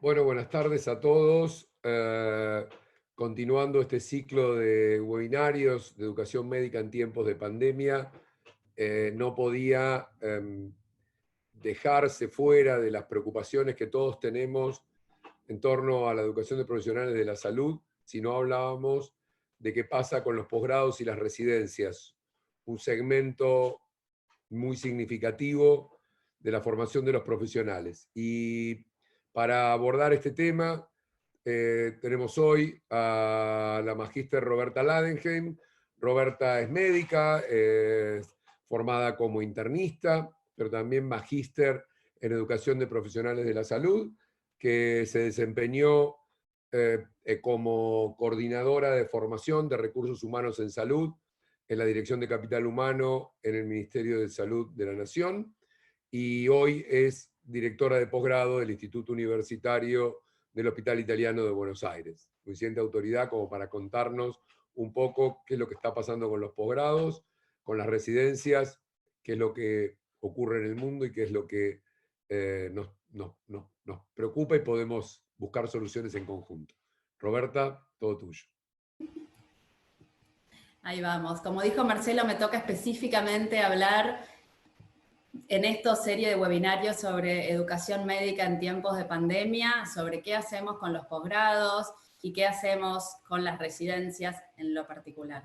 Bueno, buenas tardes a todos. Continuando este ciclo de webinarios de educación médica en tiempos de pandemia, no podía dejarse fuera de las preocupaciones que todos tenemos en torno a la educación de profesionales de la salud si no hablábamos de qué pasa con los posgrados y las residencias, un segmento muy significativo de la formación de los profesionales. Y para abordar este tema, tenemos hoy a la magíster Roberta Ladenheim. Roberta es médica, es formada como internista, pero también magíster en educación de profesionales de la salud, que se desempeñó como coordinadora de formación de recursos humanos en salud en la Dirección de Capital Humano en el Ministerio de Salud de la Nación, y hoy es directora de posgrado del Instituto Universitario del Hospital Italiano de Buenos Aires. Suficiente autoridad como para contarnos un poco qué es lo que está pasando con los posgrados, con las residencias, qué es lo que ocurre en el mundo y qué es lo que nos preocupa y podemos buscar soluciones en conjunto. Roberta, todo tuyo. Ahí vamos. Como dijo Marcelo, me toca específicamente hablar en esta serie de webinarios sobre educación médica en tiempos de pandemia, sobre qué hacemos con los posgrados y qué hacemos con las residencias en lo particular.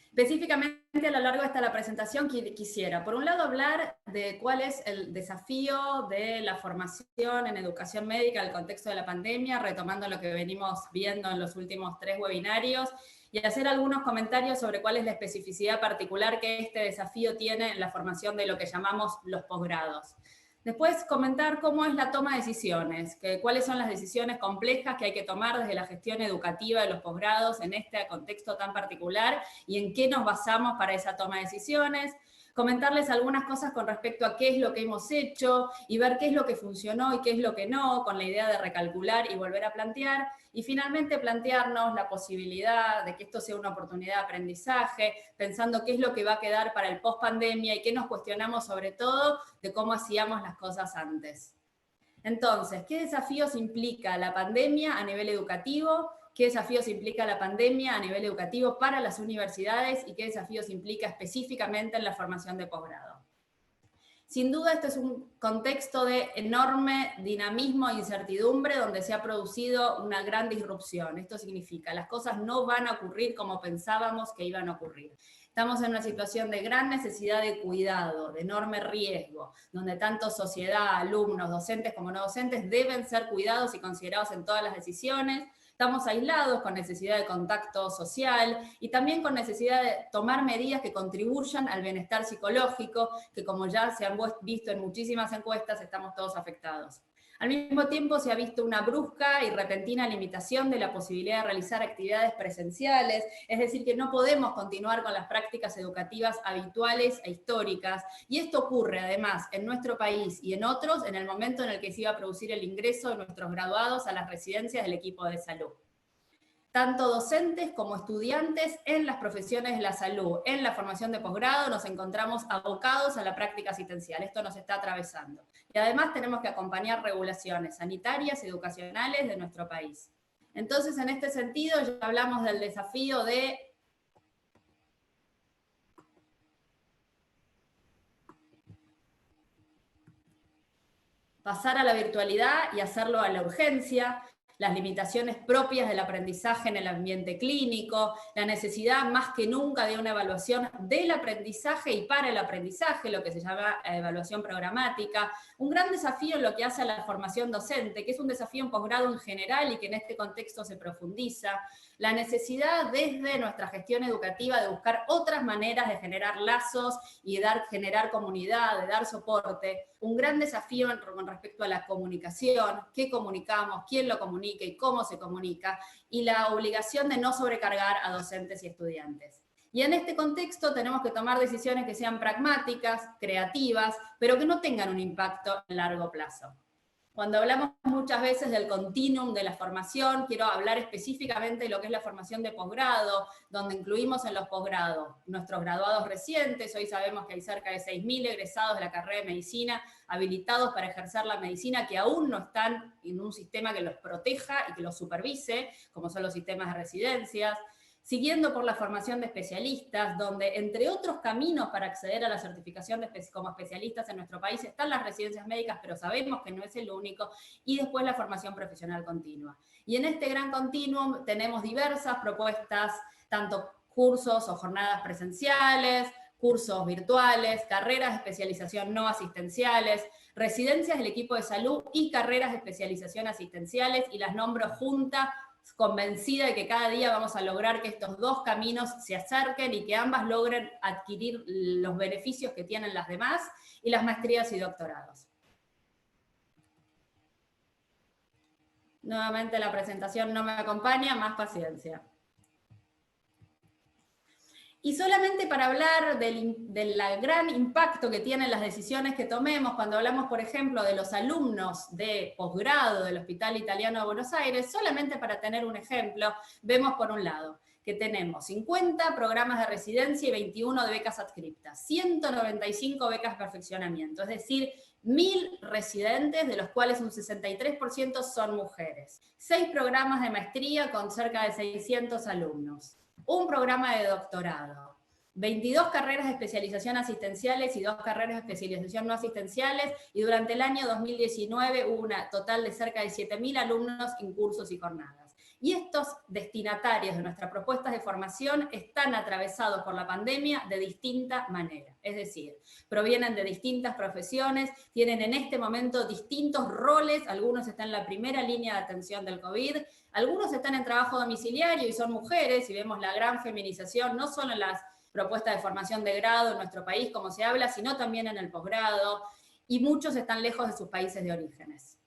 Específicamente a lo largo de esta presentación quisiera, por un lado, hablar de cuál es el desafío de la formación en educación médica en el contexto de la pandemia, retomando lo que venimos viendo en los últimos 3 webinarios, y hacer algunos comentarios sobre cuál es la especificidad particular que este desafío tiene en la formación de lo que llamamos los posgrados. Después comentar cómo es la toma de decisiones, cuáles son las decisiones complejas que hay que tomar desde la gestión educativa de los posgrados en este contexto tan particular y en qué nos basamos para esa toma de decisiones. Comentarles algunas cosas con respecto a qué es lo que hemos hecho y ver qué es lo que funcionó y qué es lo que no, con la idea de recalcular y volver a plantear. Y finalmente plantearnos la posibilidad de que esto sea una oportunidad de aprendizaje, pensando qué es lo que va a quedar para el post-pandemia y qué nos cuestionamos sobre todo de cómo hacíamos las cosas antes. Entonces, ¿qué desafíos implica la pandemia a nivel educativo? ¿Qué desafíos implica la pandemia a nivel educativo para las universidades? ¿Y qué desafíos implica específicamente en la formación de posgrado? Sin duda, este es un contexto de enorme dinamismo e incertidumbre donde se ha producido una gran disrupción. Esto significa, las cosas no van a ocurrir como pensábamos que iban a ocurrir. Estamos en una situación de gran necesidad de cuidado, de enorme riesgo, donde tanto sociedad, alumnos, docentes como no docentes deben ser cuidados y considerados en todas las decisiones. Estamos aislados, con necesidad de contacto social y también con necesidad de tomar medidas que contribuyan al bienestar psicológico, que como ya se han visto en muchísimas encuestas, estamos todos afectados. Al mismo tiempo se ha visto una brusca y repentina limitación de la posibilidad de realizar actividades presenciales, es decir, que no podemos continuar con las prácticas educativas habituales e históricas, y esto ocurre además en nuestro país y en otros en el momento en el que se iba a producir el ingreso de nuestros graduados a las residencias del equipo de salud. Tanto docentes como estudiantes en las profesiones de la salud, en la formación de posgrado, nos encontramos abocados a la práctica asistencial. Esto nos está atravesando. Y además tenemos que acompañar regulaciones sanitarias y educacionales de nuestro país. Entonces, en este sentido, ya hablamos del desafío de pasar a la virtualidad y hacerlo a la urgencia, las limitaciones propias del aprendizaje en el ambiente clínico, la necesidad más que nunca de una evaluación del aprendizaje y para el aprendizaje, lo que se llama evaluación programática, un gran desafío en lo que hace a la formación docente, que es un desafío en posgrado en general y que en este contexto se profundiza, la necesidad desde nuestra gestión educativa de buscar otras maneras de generar lazos y generar comunidad, de dar soporte, un gran desafío con respecto a la comunicación, qué comunicamos, quién lo comunica y cómo se comunica, y la obligación de no sobrecargar a docentes y estudiantes. Y en este contexto tenemos que tomar decisiones que sean pragmáticas, creativas, pero que no tengan un impacto a largo plazo. Cuando hablamos muchas veces del continuum de la formación, quiero hablar específicamente de lo que es la formación de posgrado, donde incluimos en los posgrados nuestros graduados recientes. Hoy sabemos que hay cerca de 6.000 egresados de la carrera de medicina habilitados para ejercer la medicina que aún no están en un sistema que los proteja y que los supervise, como son los sistemas de residencias. Siguiendo por la formación de especialistas, donde entre otros caminos para acceder a la certificación como especialistas en nuestro país están las residencias médicas, pero sabemos que no es el único, y después la formación profesional continua. Y en este gran continuum tenemos diversas propuestas, tanto cursos o jornadas presenciales, cursos virtuales, carreras de especialización no asistenciales, residencias del equipo de salud y carreras de especialización asistenciales, y las nombro juntas, convencida de que cada día vamos a lograr que estos dos caminos se acerquen y que ambas logren adquirir los beneficios que tienen las demás, y las maestrías y doctorados. Nuevamente la presentación no me acompaña, más paciencia. Y solamente para hablar del gran impacto que tienen las decisiones que tomemos, cuando hablamos, por ejemplo, de los alumnos de posgrado del Hospital Italiano de Buenos Aires, solamente para tener un ejemplo, vemos por un lado que tenemos 50 programas de residencia y 21 de becas adscriptas, 195 becas de perfeccionamiento, es decir, 1.000 residentes, de los cuales un 63% son mujeres, 6 programas de maestría con cerca de 600 alumnos, un programa de doctorado, 22 carreras de especialización asistenciales y 2 carreras de especialización no asistenciales, y durante el año 2019 hubo un total de cerca de 7.000 alumnos en cursos y jornadas. Y estos destinatarios de nuestras propuestas de formación están atravesados por la pandemia de distinta manera. Es decir, provienen de distintas profesiones, tienen en este momento distintos roles, algunos están en la primera línea de atención del COVID, algunos están en trabajo domiciliario y son mujeres, y vemos la gran feminización, no solo en las propuestas de formación de grado en nuestro país, como se habla, sino también en el posgrado, y muchos están lejos de sus países de orígenes.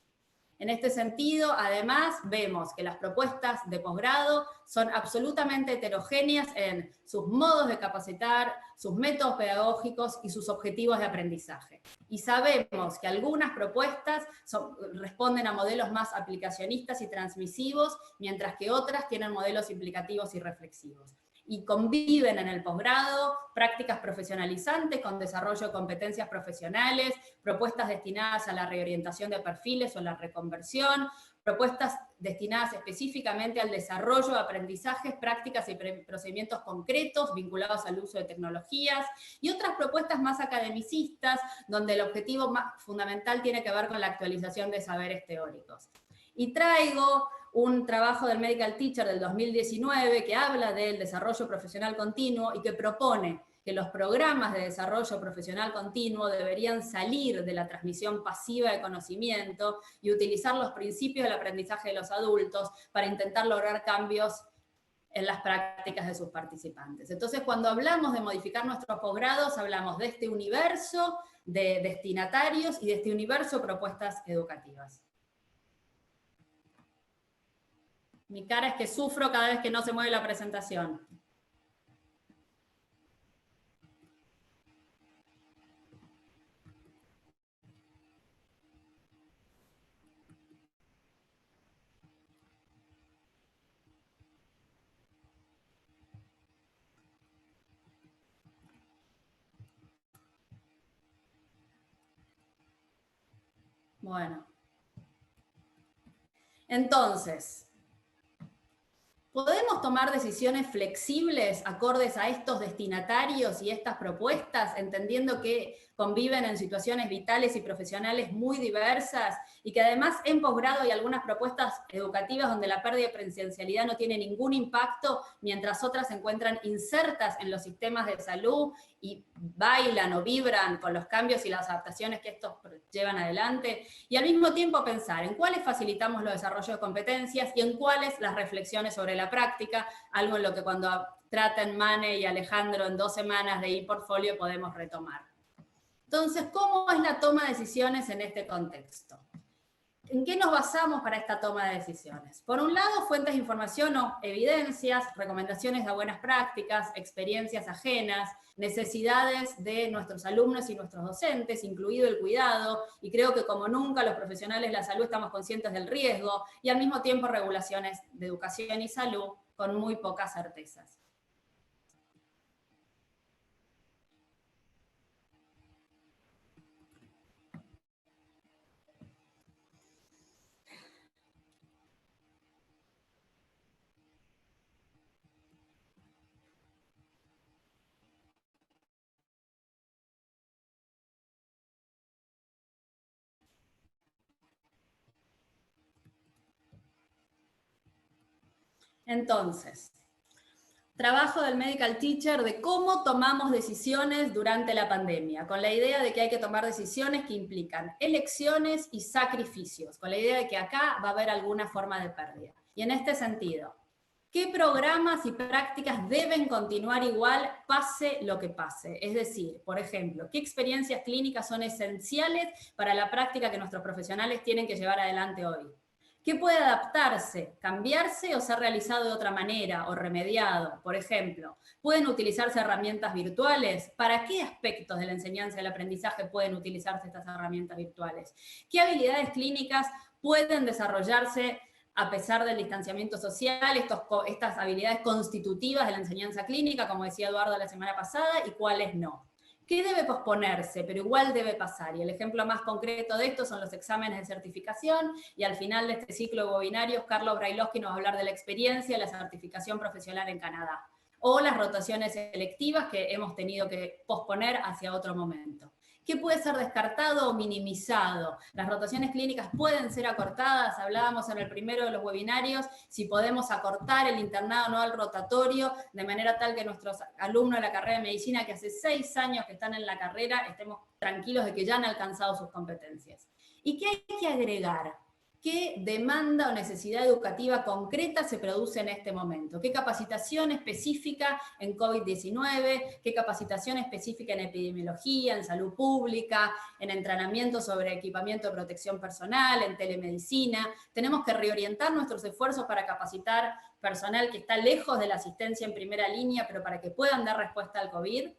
En este sentido, además, vemos que las propuestas de posgrado son absolutamente heterogéneas en sus modos de capacitar, sus métodos pedagógicos y sus objetivos de aprendizaje. Y sabemos que algunas propuestas responden a modelos más aplicacionistas y transmisivos, mientras que otras tienen modelos implicativos y reflexivos. Y conviven en el posgrado prácticas profesionalizantes con desarrollo de competencias profesionales, propuestas destinadas a la reorientación de perfiles o la reconversión, propuestas destinadas específicamente al desarrollo de aprendizajes, prácticas y procedimientos concretos vinculados al uso de tecnologías, y otras propuestas más academicistas, donde el objetivo más fundamental tiene que ver con la actualización de saberes teóricos. Y traigo un trabajo del Medical Teacher del 2019 que habla del desarrollo profesional continuo y que propone que los programas de desarrollo profesional continuo deberían salir de la transmisión pasiva de conocimiento y utilizar los principios del aprendizaje de los adultos para intentar lograr cambios en las prácticas de sus participantes. Entonces, cuando hablamos de modificar nuestros posgrados, hablamos de este universo de destinatarios y de este universo de propuestas educativas. Mi cara es que sufro cada vez que no se mueve la presentación. Bueno. Entonces, ¿podemos tomar decisiones flexibles acordes a estos destinatarios y estas propuestas, entendiendo que conviven en situaciones vitales y profesionales muy diversas, y que además en posgrado hay algunas propuestas educativas donde la pérdida de presencialidad no tiene ningún impacto, mientras otras se encuentran insertas en los sistemas de salud y bailan o vibran con los cambios y las adaptaciones que estos llevan adelante? Y al mismo tiempo pensar en cuáles facilitamos los desarrollos de competencias y en cuáles las reflexiones sobre la práctica, algo en lo que cuando tratan Mane y Alejandro en 2 semanas de ePortfolio podemos retomar. Entonces, ¿cómo es la toma de decisiones en este contexto? ¿En qué nos basamos para esta toma de decisiones? Por un lado, fuentes de información o evidencias, recomendaciones de buenas prácticas, experiencias ajenas, necesidades de nuestros alumnos y nuestros docentes, incluido el cuidado, y creo que como nunca los profesionales de la salud estamos conscientes del riesgo, y al mismo tiempo regulaciones de educación y salud con muy pocas certezas. Entonces, trabajo del medical teacher de cómo tomamos decisiones durante la pandemia, con la idea de que hay que tomar decisiones que implican elecciones y sacrificios, con la idea de que acá va a haber alguna forma de pérdida. Y en este sentido, ¿qué programas y prácticas deben continuar igual pase lo que pase? Es decir, por ejemplo, ¿qué experiencias clínicas son esenciales para la práctica que nuestros profesionales tienen que llevar adelante hoy? ¿Qué puede adaptarse, cambiarse o ser realizado de otra manera o remediado? Por ejemplo, ¿pueden utilizarse herramientas virtuales? ¿Para qué aspectos de la enseñanza y el aprendizaje pueden utilizarse estas herramientas virtuales? ¿Qué habilidades clínicas pueden desarrollarse a pesar del distanciamiento social, estas habilidades constitutivas de la enseñanza clínica, como decía Eduardo la semana pasada, y cuáles no? ¿Qué debe posponerse, pero igual debe pasar? Y el ejemplo más concreto de esto son los exámenes de certificación, y al final de este ciclo de webinarios, Carlos Brailovsky nos va a hablar de la experiencia de la certificación profesional en Canadá, o las rotaciones selectivas que hemos tenido que posponer hacia otro momento. ¿Qué puede ser descartado o minimizado? Las rotaciones clínicas pueden ser acortadas, hablábamos en el primero de los webinarios, si podemos acortar el internado no al rotatorio, de manera tal que nuestros alumnos de la carrera de medicina, que hace 6 años que están en la carrera, estemos tranquilos de que ya han alcanzado sus competencias. ¿Y qué hay que agregar? ¿Qué demanda o necesidad educativa concreta se produce en este momento? ¿Qué capacitación específica en COVID-19? ¿Qué capacitación específica en epidemiología, en salud pública, en entrenamiento sobre equipamiento de protección personal, en telemedicina? Tenemos que reorientar nuestros esfuerzos para capacitar personal que está lejos de la asistencia en primera línea, pero para que puedan dar respuesta al COVID.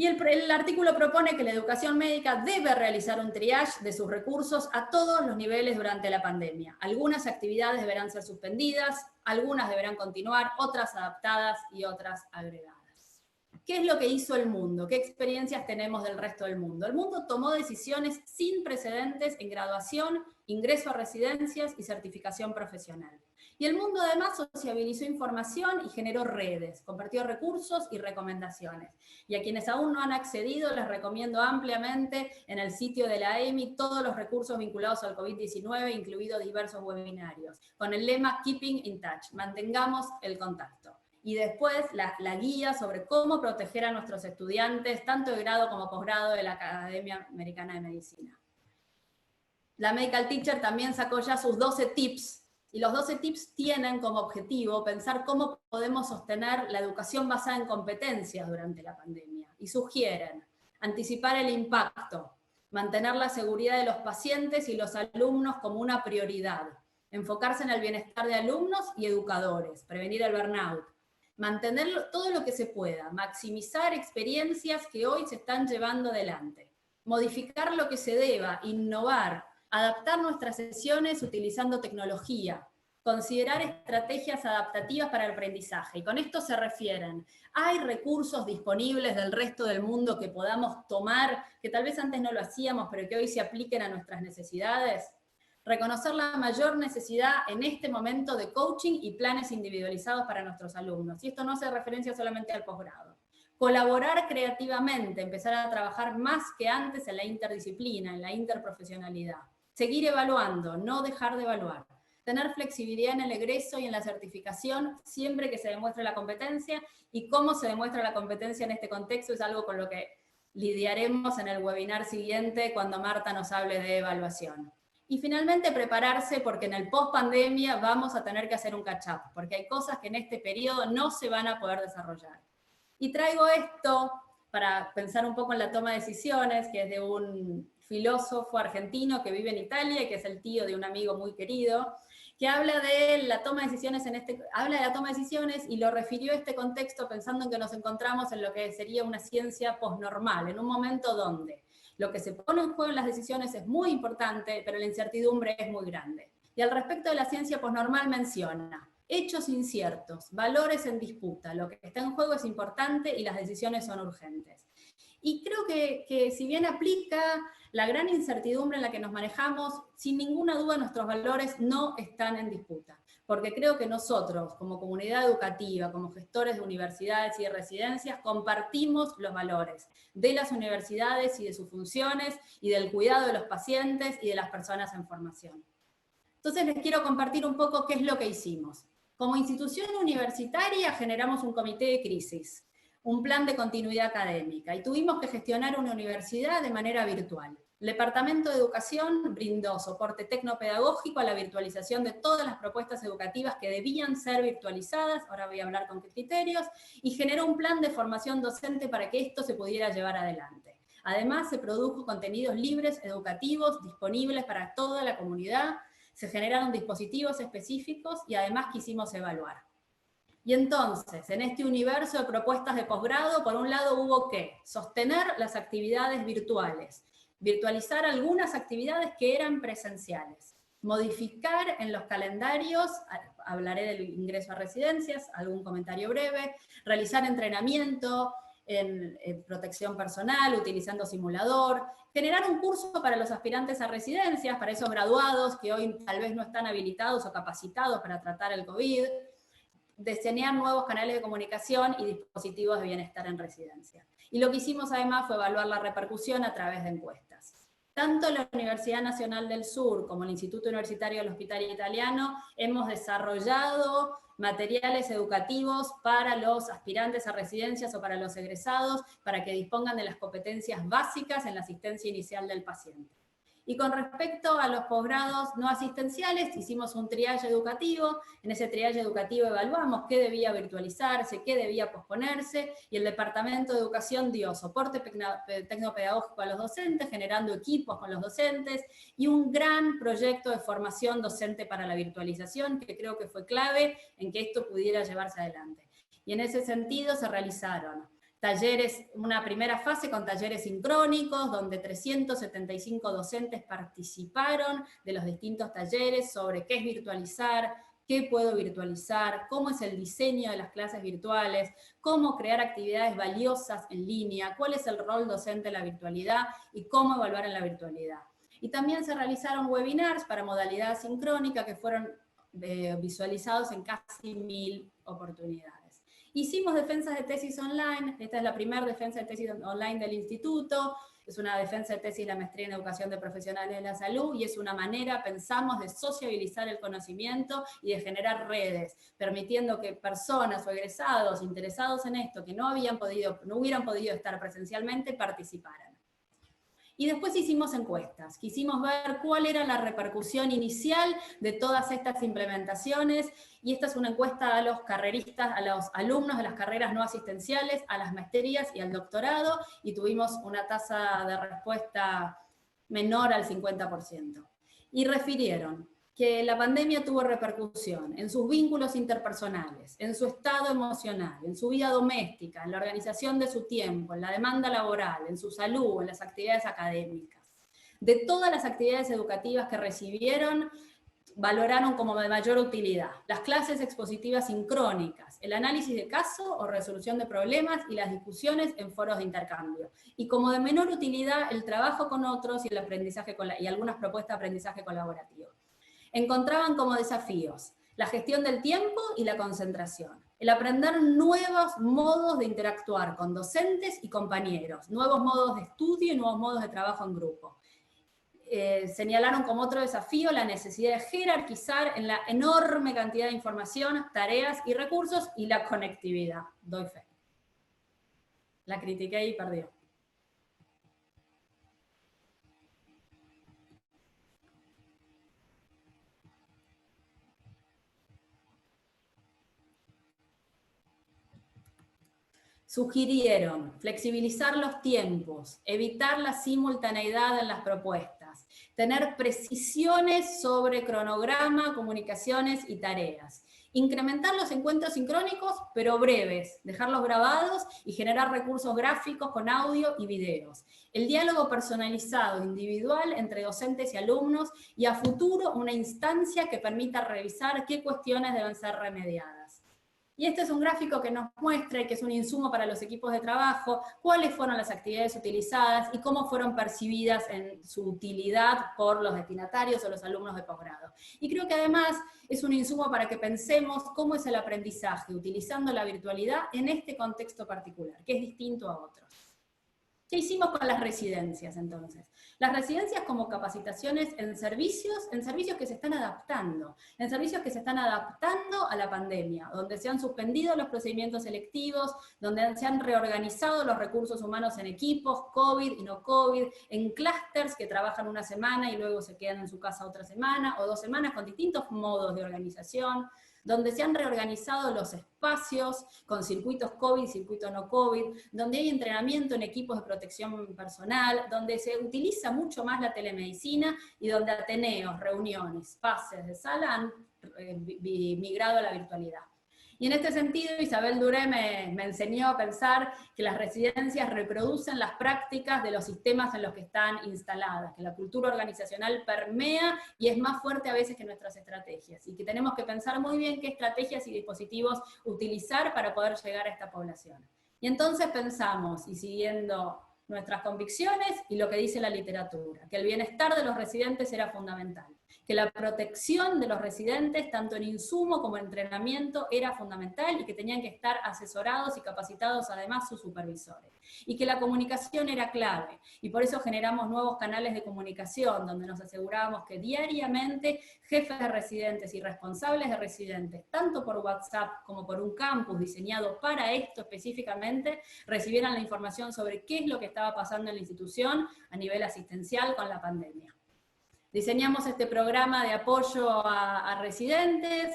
Y el artículo propone que la educación médica debe realizar un triage de sus recursos a todos los niveles durante la pandemia. Algunas actividades deberán ser suspendidas, algunas deberán continuar, otras adaptadas y otras agregadas. ¿Qué es lo que hizo el mundo? ¿Qué experiencias tenemos del resto del mundo? El mundo tomó decisiones sin precedentes en graduación, ingreso a residencias y certificación profesional. Y el mundo además sociabilizó información y generó redes, compartió recursos y recomendaciones. Y a quienes aún no han accedido, les recomiendo ampliamente en el sitio de la EMI todos los recursos vinculados al COVID-19, incluidos diversos webinarios, con el lema Keeping in Touch, mantengamos el contacto. Y después la guía sobre cómo proteger a nuestros estudiantes, tanto de grado como posgrado de la Academia Americana de Medicina. La Medical Teacher también sacó ya sus 12 tips, y los 12 tips tienen como objetivo pensar cómo podemos sostener la educación basada en competencias durante la pandemia. Y sugieren anticipar el impacto, mantener la seguridad de los pacientes y los alumnos como una prioridad, enfocarse en el bienestar de alumnos y educadores, prevenir el burnout, mantener todo lo que se pueda, maximizar experiencias que hoy se están llevando adelante, modificar lo que se deba, innovar, adaptar nuestras sesiones utilizando tecnología, considerar estrategias adaptativas para el aprendizaje. Y con esto se refieren, ¿hay recursos disponibles del resto del mundo que podamos tomar, que tal vez antes no lo hacíamos, pero que hoy se apliquen a nuestras necesidades? Reconocer la mayor necesidad en este momento de coaching y planes individualizados para nuestros alumnos. Y esto no hace referencia solamente al posgrado. Colaborar creativamente, empezar a trabajar más que antes en la interdisciplina, en la interprofesionalidad. Seguir evaluando, no dejar de evaluar. Tener flexibilidad en el egreso y en la certificación siempre que se demuestre la competencia, y cómo se demuestra la competencia en este contexto es algo con lo que lidiaremos en el webinar siguiente cuando Marta nos hable de evaluación. Y finalmente prepararse porque en el post-pandemia vamos a tener que hacer un catch-up, porque hay cosas que en este periodo no se van a poder desarrollar. Y traigo esto para pensar un poco en la toma de decisiones, que es de un filósofo argentino que vive en Italia y que es el tío de un amigo muy querido, que habla de la toma de decisiones habla de la toma de decisiones y lo refirió a este contexto pensando en que nos encontramos en lo que sería una ciencia posnormal, en un momento donde lo que se pone en juego en las decisiones es muy importante, pero la incertidumbre es muy grande. Y al respecto de la ciencia posnormal menciona hechos inciertos, valores en disputa, lo que está en juego es importante y las decisiones son urgentes. Y creo que si bien aplica la gran incertidumbre en la que nos manejamos, sin ninguna duda nuestros valores no están en disputa, porque creo que nosotros, como comunidad educativa, como gestores de universidades y de residencias, compartimos los valores de las universidades y de sus funciones, y del cuidado de los pacientes y de las personas en formación. Entonces les quiero compartir un poco qué es lo que hicimos. Como institución universitaria generamos un comité de crisis, un plan de continuidad académica, y tuvimos que gestionar una universidad de manera virtual. El Departamento de Educación brindó soporte tecnopedagógico a la virtualización de todas las propuestas educativas que debían ser virtualizadas, ahora voy a hablar con qué criterios, y generó un plan de formación docente para que esto se pudiera llevar adelante. Además, se produjo contenidos libres, educativos, disponibles para toda la comunidad, se generaron dispositivos específicos y además quisimos evaluar. Y entonces, en este universo de propuestas de posgrado, por un lado hubo que sostener las actividades virtuales, virtualizar algunas actividades que eran presenciales, modificar en los calendarios, hablaré del ingreso a residencias, algún comentario breve, realizar entrenamiento en protección personal, utilizando simulador, generar un curso para los aspirantes a residencias, para esos graduados que hoy tal vez no están habilitados o capacitados para tratar el COVID, diseñar nuevos canales de comunicación y dispositivos de bienestar en residencia. Y lo que hicimos además fue evaluar la repercusión a través de encuestas. Tanto la Universidad Nacional del Sur como el Instituto Universitario del Hospital Italiano hemos desarrollado materiales educativos para los aspirantes a residencias o para los egresados, para que dispongan de las competencias básicas en la asistencia inicial del paciente. Y con respecto a los posgrados no asistenciales, hicimos un triaje educativo. En ese triaje educativo evaluamos qué debía virtualizarse, qué debía posponerse, y el Departamento de Educación dio soporte tecnopedagógico a los docentes, generando equipos con los docentes, y un gran proyecto de formación docente para la virtualización, que creo que fue clave en que esto pudiera llevarse adelante. Y en ese sentido se realizaron talleres, una primera fase con talleres sincrónicos, donde 375 docentes participaron de los distintos talleres sobre qué es virtualizar, qué puedo virtualizar, cómo es el diseño de las clases virtuales, cómo crear actividades valiosas en línea, cuál es el rol docente en la virtualidad y cómo evaluar en la virtualidad. Y también se realizaron webinars para modalidad sincrónica que fueron visualizados en casi 1000 oportunidades. Hicimos defensas de tesis online, esta es la primera defensa de tesis online del instituto, es una defensa de tesis de la maestría en educación de profesionales de la salud, y es una manera, pensamos, de sociabilizar el conocimiento y de generar redes, permitiendo que personas o egresados interesados en esto, que no hubieran podido estar presencialmente, participaran. Y después hicimos encuestas, quisimos ver cuál era la repercusión inicial de todas estas implementaciones, y esta es una encuesta a los carreristas, a los alumnos de las carreras no asistenciales, a las maestrías y al doctorado, y tuvimos una tasa de respuesta menor al 50%. Y refirieron que la pandemia tuvo repercusión en sus vínculos interpersonales, en su estado emocional, en su vida doméstica, en la organización de su tiempo, en la demanda laboral, en su salud, en las actividades académicas. De todas las actividades educativas que recibieron, valoraron como de mayor utilidad las clases expositivas sincrónicas, el análisis de caso o resolución de problemas y las discusiones en foros de intercambio. Y como de menor utilidad, el trabajo con otros y el aprendizaje y algunas propuestas de aprendizaje colaborativo. Encontraban como desafíos la gestión del tiempo y la concentración, el aprender nuevos modos de interactuar con docentes y compañeros, nuevos modos de estudio y nuevos modos de trabajo en grupo. Señalaron como otro desafío la necesidad de jerarquizar en la enorme cantidad de información, tareas y recursos, y la conectividad. Doy fe. La critiqué y perdió. sugirieron flexibilizar los tiempos, evitar la simultaneidad en las propuestas, tener precisiones sobre cronograma, comunicaciones y tareas, incrementar los encuentros sincrónicos, pero breves, dejarlos grabados y generar recursos gráficos con audio y videos. El diálogo personalizado, individual, entre docentes y alumnos, y a futuro una instancia que permita revisar qué cuestiones deben ser remediadas. Y este es un gráfico que nos muestra, y que es un insumo para los equipos de trabajo, cuáles fueron las actividades utilizadas y cómo fueron percibidas en su utilidad por los destinatarios o los alumnos de posgrado. Y creo que además es un insumo para que pensemos cómo es el aprendizaje utilizando la virtualidad en este contexto particular, que es distinto a otros. ¿Qué hicimos con las residencias entonces? Las residencias como capacitaciones en servicios que se están adaptando, a la pandemia, donde se han suspendido los procedimientos selectivos, donde se han reorganizado los recursos humanos en equipos, COVID y no COVID, en clústeres que trabajan una semana y luego se quedan en su casa otra semana, o 2 semanas, con distintos modos de organización, donde se han reorganizado los espacios con circuitos COVID, circuitos no COVID, donde hay entrenamiento en equipos de protección personal, donde se utiliza mucho más la telemedicina y donde ateneos, reuniones, pases de sala han migrado a la virtualidad. Y en este sentido, Isabel Duré me enseñó a pensar que las residencias reproducen las prácticas de los sistemas en los que están instaladas, que la cultura organizacional permea y es más fuerte a veces que nuestras estrategias, y que tenemos que pensar muy bien qué estrategias y dispositivos utilizar para poder llegar a esta población. Y entonces pensamos, y siguiendo nuestras convicciones y lo que dice la literatura, que el bienestar de los residentes era fundamental, que la protección de los residentes, tanto en insumo como en entrenamiento, era fundamental y que tenían que estar asesorados y capacitados además sus supervisores. Y que la comunicación era clave, y por eso generamos nuevos canales de comunicación, donde nos asegurábamos que diariamente jefes de residentes y responsables de residentes, tanto por WhatsApp como por un campus diseñado para esto específicamente, recibieran la información sobre qué es lo que estaba pasando en la institución a nivel asistencial con la pandemia. Diseñamos este programa de apoyo a residentes,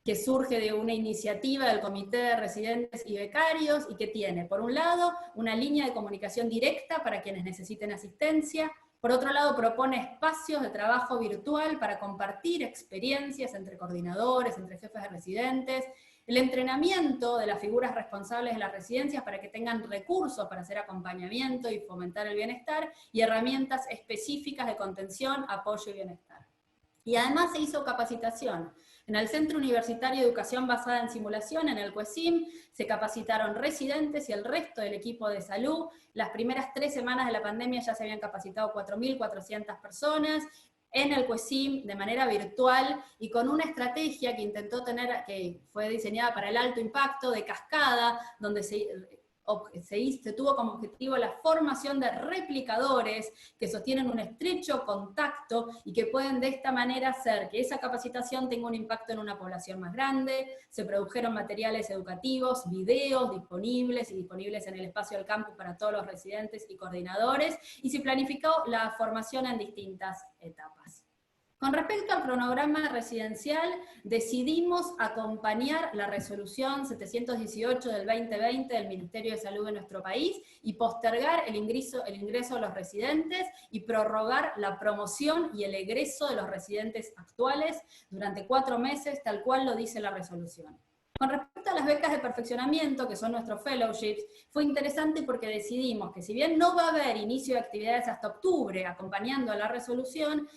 que surge de una iniciativa del Comité de Residentes y Becarios, y que tiene, por un lado, una línea de comunicación directa para quienes necesiten asistencia, por otro lado, propone espacios de trabajo virtual para compartir experiencias entre coordinadores, entre jefes de residentes, el entrenamiento de las figuras responsables de las residencias para que tengan recursos para hacer acompañamiento y fomentar el bienestar, y herramientas específicas de contención, apoyo y bienestar. Y además se hizo capacitación. En el Centro Universitario de Educación Basada en Simulación, en el CUESIM, se capacitaron residentes y el resto del equipo de salud. Las primeras 3 semanas de la pandemia ya se habían capacitado 4.400 personas, en el CUESIM de manera virtual y con una estrategia que intentó tener, que fue diseñada para el alto impacto, de cascada, donde se tuvo como objetivo la formación de replicadores que sostienen un estrecho contacto y que pueden de esta manera hacer que esa capacitación tenga un impacto en una población más grande. Se produjeron materiales educativos, videos disponibles en el espacio del campus para todos los residentes y coordinadores, y se planificó la formación en distintas etapas. Con respecto al cronograma residencial, decidimos acompañar la resolución 718 del 2020 del Ministerio de Salud de nuestro país y postergar el ingreso de los residentes y prorrogar la promoción y el egreso de los residentes actuales durante 4 meses, tal cual lo dice la resolución. Con respecto a las becas de perfeccionamiento, que son nuestros fellowships, fue interesante porque decidimos que si bien no va a haber inicio de actividades hasta octubre acompañando a la resolución,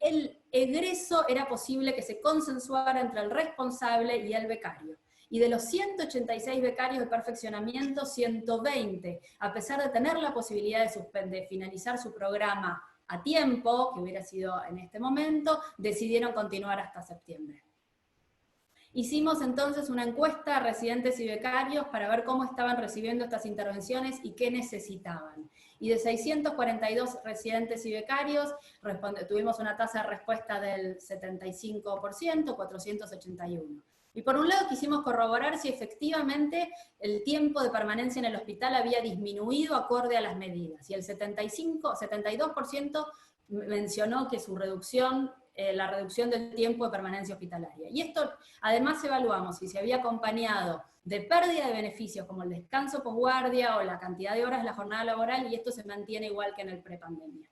el egreso era posible que se consensuara entre el responsable y el becario. Y de los 186 becarios de perfeccionamiento, 120, a pesar de tener la posibilidad de finalizar su programa a tiempo, que hubiera sido en este momento, decidieron continuar hasta septiembre. Hicimos entonces una encuesta a residentes y becarios para ver cómo estaban recibiendo estas intervenciones y qué necesitaban. Y de 642 residentes y becarios, tuvimos una tasa de respuesta del 75%, 481. Y por un lado quisimos corroborar si efectivamente el tiempo de permanencia en el hospital había disminuido acorde a las medidas, y el 72% mencionó que su reducción, la reducción del tiempo de permanencia hospitalaria. Y esto, además, evaluamos si se había acompañado de pérdida de beneficios como el descanso posguardia o la cantidad de horas de la jornada laboral, y esto se mantiene igual que en el prepandemia.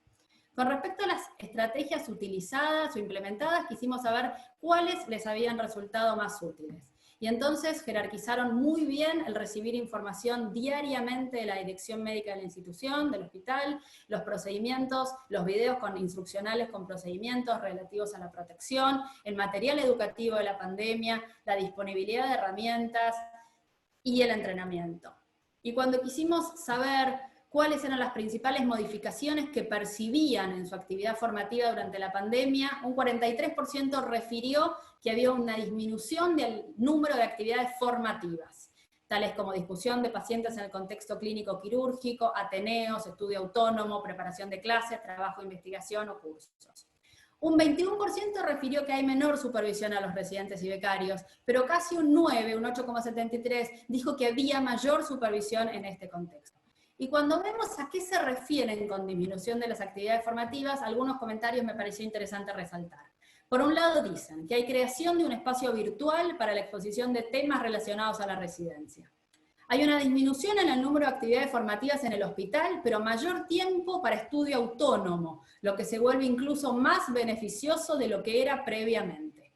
Con respecto a las estrategias utilizadas o implementadas, quisimos saber cuáles les habían resultado más útiles. Y entonces jerarquizaron muy bien el recibir información diariamente de la dirección médica de la institución, del hospital, los procedimientos, los videos instruccionales con procedimientos relativos a la protección, el material educativo de la pandemia, la disponibilidad de herramientas y el entrenamiento. Y cuando quisimos saber cuáles eran las principales modificaciones que percibían en su actividad formativa durante la pandemia, un 43% refirió que había una disminución del número de actividades formativas, tales como discusión de pacientes en el contexto clínico quirúrgico, ateneos, estudio autónomo, preparación de clases, trabajo de investigación o cursos. Un 21% refirió que hay menor supervisión a los residentes y becarios, pero casi un 9, un 8,73, dijo que había mayor supervisión en este contexto. Y cuando vemos a qué se refieren con disminución de las actividades formativas, algunos comentarios me pareció interesante resaltar. Por un lado dicen que hay creación de un espacio virtual para la exposición de temas relacionados a la residencia. Hay una disminución en el número de actividades formativas en el hospital, pero mayor tiempo para estudio autónomo, lo que se vuelve incluso más beneficioso de lo que era previamente.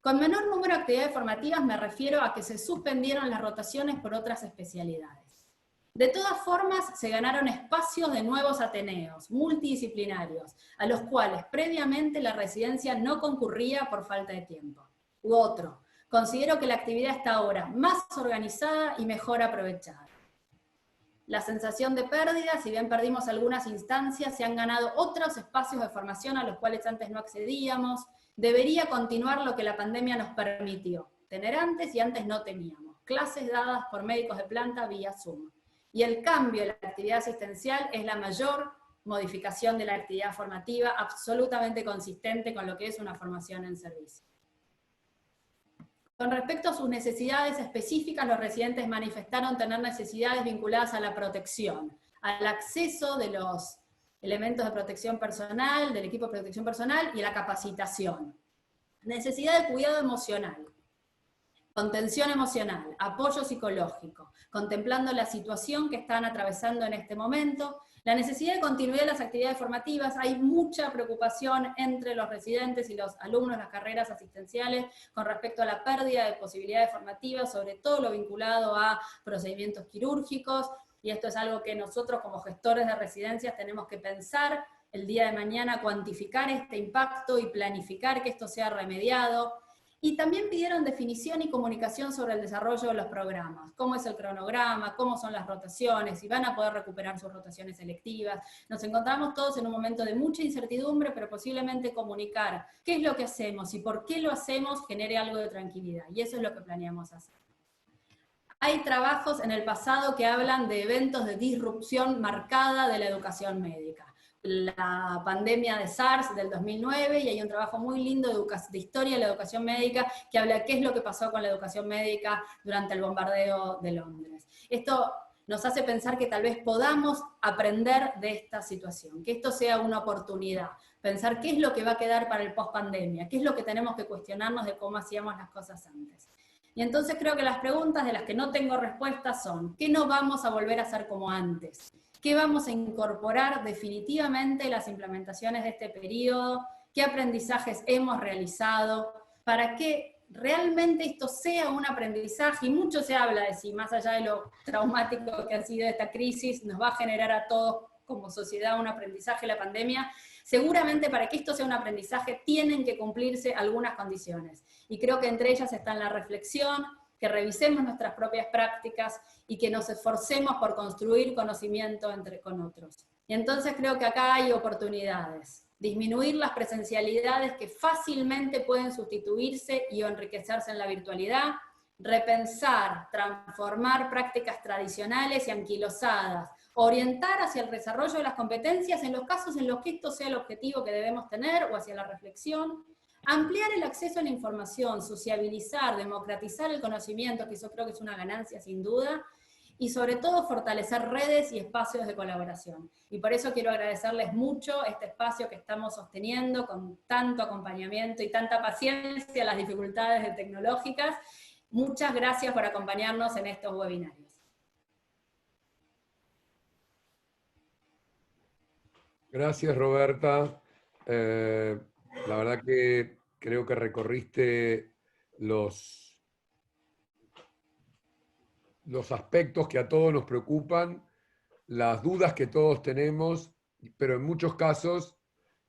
Con menor número de actividades formativas me refiero a que se suspendieron las rotaciones por otras especialidades. De todas formas, se ganaron espacios de nuevos ateneos, multidisciplinarios, a los cuales previamente la residencia no concurría por falta de tiempo. U otro, considero que la actividad está ahora más organizada y mejor aprovechada. La sensación de pérdida, si bien perdimos algunas instancias, se han ganado otros espacios de formación a los cuales antes no accedíamos. Debería continuar lo que la pandemia nos permitió, tener antes y antes no teníamos, clases dadas por médicos de planta vía Zoom. Y el cambio de la actividad asistencial es la mayor modificación de la actividad formativa, absolutamente consistente con lo que es una formación en servicio. Con respecto a sus necesidades específicas, los residentes manifestaron tener necesidades vinculadas a la protección, al acceso de los elementos de protección personal, del equipo de protección personal y la capacitación. Necesidad de cuidado emocional, contención emocional, apoyo psicológico, contemplando la situación que están atravesando en este momento, la necesidad de continuidad de las actividades formativas. Hay mucha preocupación entre los residentes y los alumnos de las carreras asistenciales con respecto a la pérdida de posibilidades formativas, sobre todo lo vinculado a procedimientos quirúrgicos, y esto es algo que nosotros como gestores de residencias tenemos que pensar el día de mañana, cuantificar este impacto y planificar que esto sea remediado. Y también pidieron definición y comunicación sobre el desarrollo de los programas, cómo es el cronograma, cómo son las rotaciones, si van a poder recuperar sus rotaciones selectivas. Nos encontramos todos en un momento de mucha incertidumbre, pero posiblemente comunicar qué es lo que hacemos y por qué lo hacemos genere algo de tranquilidad, y eso es lo que planeamos hacer. Hay trabajos en el pasado que hablan de eventos de disrupción marcada de la educación médica. La pandemia de SARS del 2009, y hay un trabajo muy lindo de historia de la educación médica que habla de qué es lo que pasó con la educación médica durante el bombardeo de Londres. Esto nos hace pensar que tal vez podamos aprender de esta situación, que esto sea una oportunidad, pensar qué es lo que va a quedar para el post-pandemia, qué es lo que tenemos que cuestionarnos de cómo hacíamos las cosas antes. Y entonces creo que las preguntas de las que no tengo respuestas son, ¿qué no vamos a volver a hacer como antes? ¿Qué vamos a incorporar definitivamente en las implementaciones de este periodo? ¿Qué aprendizajes hemos realizado? Para que realmente esto sea un aprendizaje, y mucho se habla de si más allá de lo traumático que ha sido esta crisis, nos va a generar a todos como sociedad un aprendizaje la pandemia. Seguramente para que esto sea un aprendizaje tienen que cumplirse algunas condiciones. Y creo que entre ellas está la reflexión, que revisemos nuestras propias prácticas y que nos esforcemos por construir conocimiento con otros. Y entonces creo que acá hay oportunidades. Disminuir las presencialidades que fácilmente pueden sustituirse y enriquecerse en la virtualidad, repensar, transformar prácticas tradicionales y anquilosadas, orientar hacia el desarrollo de las competencias en los casos en los que esto sea el objetivo que debemos tener o hacia la reflexión, ampliar el acceso a la información, sociabilizar, democratizar el conocimiento, que eso creo que es una ganancia sin duda, y sobre todo fortalecer redes y espacios de colaboración. Y por eso quiero agradecerles mucho este espacio que estamos sosteniendo con tanto acompañamiento y tanta paciencia a las dificultades tecnológicas. Muchas gracias por acompañarnos en estos webinarios. Gracias, Roberta. La verdad que creo que recorriste los aspectos que a todos nos preocupan, las dudas que todos tenemos, pero en muchos casos,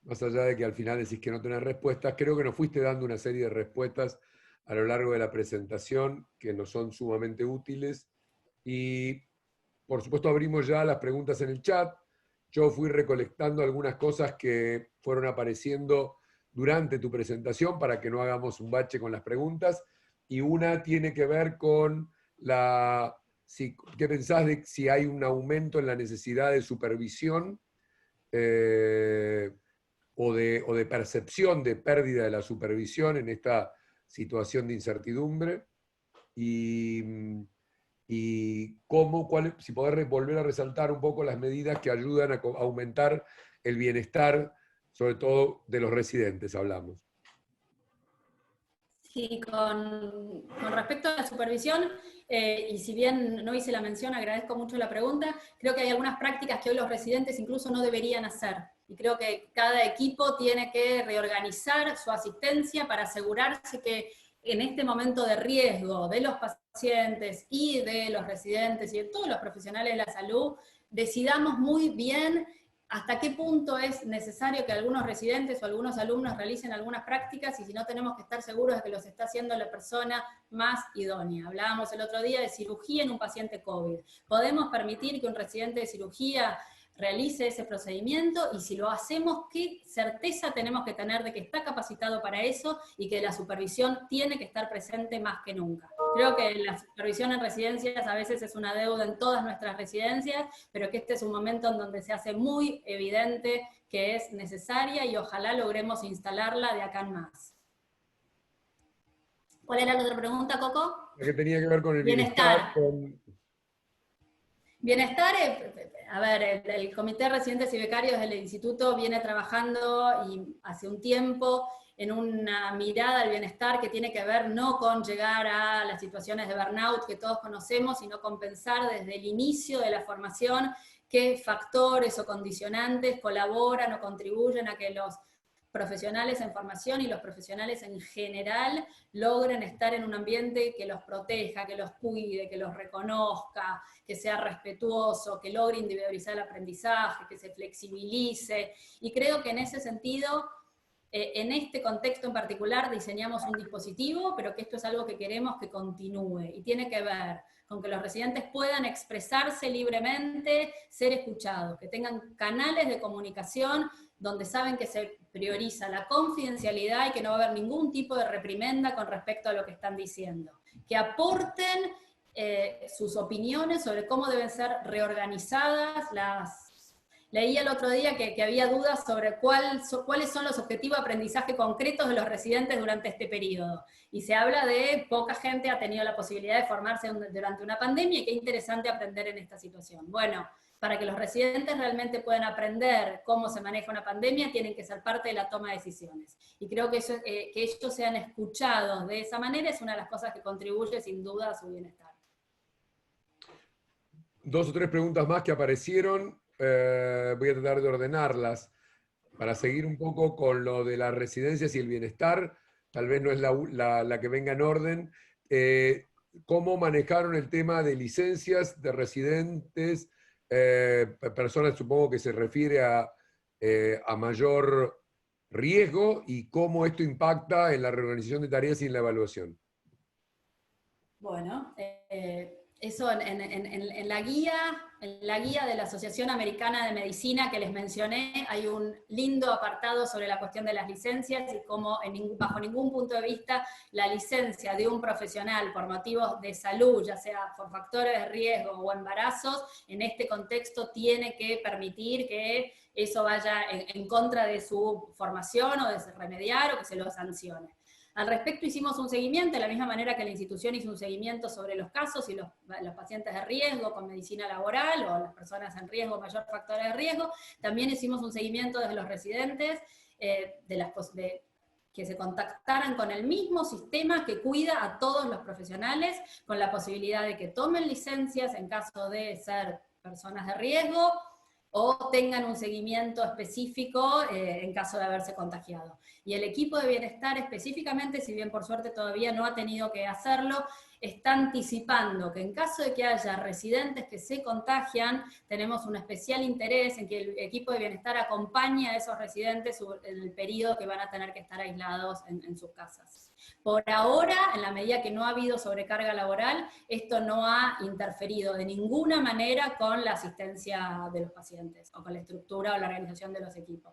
más allá de que al final decís que no tenés respuestas, creo que nos fuiste dando una serie de respuestas a lo largo de la presentación que nos son sumamente útiles. Y por supuesto abrimos ya las preguntas en el chat. Yo fui recolectando algunas cosas que fueron apareciendo durante tu presentación para que no hagamos un bache con las preguntas. Y una tiene que ver con ¿qué pensás de si hay un aumento en la necesidad de supervisión o de percepción de pérdida de la supervisión en esta situación de incertidumbre? Y si podés volver a resaltar un poco las medidas que ayudan a aumentar el bienestar, sobre todo de los residentes, hablamos. Sí, con respecto a la supervisión, y si bien no hice la mención, agradezco mucho la pregunta, creo que hay algunas prácticas que hoy los residentes incluso no deberían hacer. Y creo que cada equipo tiene que reorganizar su asistencia para asegurarse que en este momento de riesgo de los pacientes y de los residentes y de todos los profesionales de la salud, decidamos muy bien hasta qué punto es necesario que algunos residentes o algunos alumnos realicen algunas prácticas y si no tenemos que estar seguros de que los está haciendo la persona más idónea. Hablábamos el otro día de cirugía en un paciente COVID. ¿Podemos permitir que un residente de cirugía realice ese procedimiento? Y si lo hacemos, ¿qué certeza tenemos que tener de que está capacitado para eso y que la supervisión tiene que estar presente más que nunca? Creo que la supervisión en residencias a veces es una deuda en todas nuestras residencias, pero que este es un momento en donde se hace muy evidente que es necesaria y ojalá logremos instalarla de acá en más. ¿Cuál era la otra pregunta, Coco? La que tenía que ver con el bienestar. Bienestar, a ver, el Comité de Residentes y Becarios del Instituto viene trabajando y hace un tiempo en una mirada al bienestar que tiene que ver no con llegar a las situaciones de burnout que todos conocemos, sino con pensar desde el inicio de la formación qué factores o condicionantes colaboran o contribuyen a que los profesionales en formación y los profesionales en general logren estar en un ambiente que los proteja, que los cuide, que los reconozca, que sea respetuoso, que logre individualizar el aprendizaje, que se flexibilice. Y creo que en ese sentido, en este contexto en particular, diseñamos un dispositivo, pero que esto es algo que queremos que continúe. Y tiene que ver con que los residentes puedan expresarse libremente, ser escuchados, que tengan canales de comunicación donde saben que se prioriza la confidencialidad y que no va a haber ningún tipo de reprimenda con respecto a lo que están diciendo. Que aporten sus opiniones sobre cómo deben ser reorganizadas las... Leí el otro día que había dudas sobre cuáles son los objetivos de aprendizaje concretos de los residentes durante este periodo. Y se habla de poca gente ha tenido la posibilidad de formarse durante una pandemia y qué interesante aprender en esta situación. Bueno, para que los residentes realmente puedan aprender cómo se maneja una pandemia, tienen que ser parte de la toma de decisiones. Y creo que, que ellos sean escuchados de esa manera es una de las cosas que contribuye sin duda a su bienestar. 2 o 3 preguntas más que aparecieron. Voy a tratar de ordenarlas para seguir un poco con lo de las residencias y el bienestar. Tal vez no es la que venga en orden. ¿Cómo manejaron el tema de licencias de residentes? Personas, supongo que se refiere a mayor riesgo y cómo esto impacta en la reorganización de tareas y en la evaluación. Bueno, eso en la guía de la Asociación Americana de Medicina que les mencioné, hay un lindo apartado sobre la cuestión de las licencias y cómo bajo ningún punto de vista la licencia de un profesional por motivos de salud, ya sea por factores de riesgo o embarazos, en este contexto tiene que permitir que eso vaya en contra de su formación o de remediar o que se lo sancione. Al respecto hicimos un seguimiento, de la misma manera que la institución hizo un seguimiento sobre los casos y los pacientes de riesgo con medicina laboral o las personas en riesgo, mayor factor de riesgo. También hicimos un seguimiento desde los residentes que se contactaran con el mismo sistema que cuida a todos los profesionales, con la posibilidad de que tomen licencias en caso de ser personas de riesgo, o tengan un seguimiento específico en caso de haberse contagiado. Y el equipo de bienestar específicamente, si bien por suerte todavía no ha tenido que hacerlo, está anticipando que en caso de que haya residentes que se contagian, tenemos un especial interés en que el equipo de bienestar acompañe a esos residentes en el periodo que van a tener que estar aislados en sus casas. Por ahora, en la medida que no ha habido sobrecarga laboral, esto no ha interferido de ninguna manera con la asistencia de los pacientes, o con la estructura o la organización de los equipos.